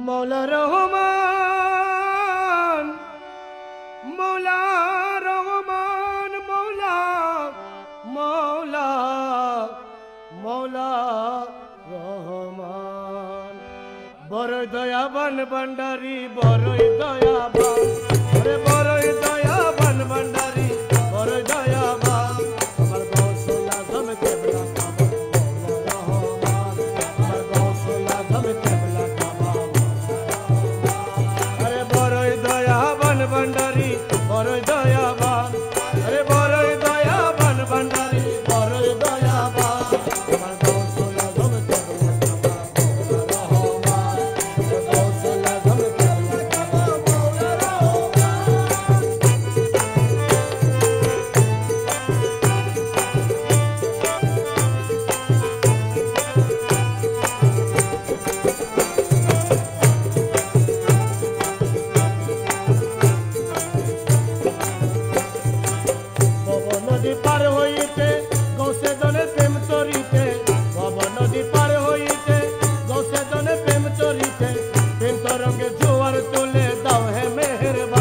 मौला रहमान मौला रहमान मौला मौला मौला रहमान बड़ई दयाबान भंडारी बड़ई दयाबान अरे बड़ई दयाबान भंडारी बड़ई दयाबान আমার গৌসুল্লাহ ধম কেবলা কাবা মৌলা রহমান আমার গৌসুল্লাহ ধম কেবলা কাবা अरे बड़ई दयाबान भंडारी बड़ई दयाबान अरे बड़ई दयाबान भंडारी बड़ई दयाबान আমার গৌসুল্লাহ ধম কেবলা কাবা মৌলা রহমান গৌসুল্লাহ ধম কেবলা কাবা মৌলা नदी पार होइते गौसे दने प्रेम चोरीते भव नदी पार होइते गौसे दने प्रेम चोरीते प्रेम तरंगे जुआर तुले दाव है मेहरबान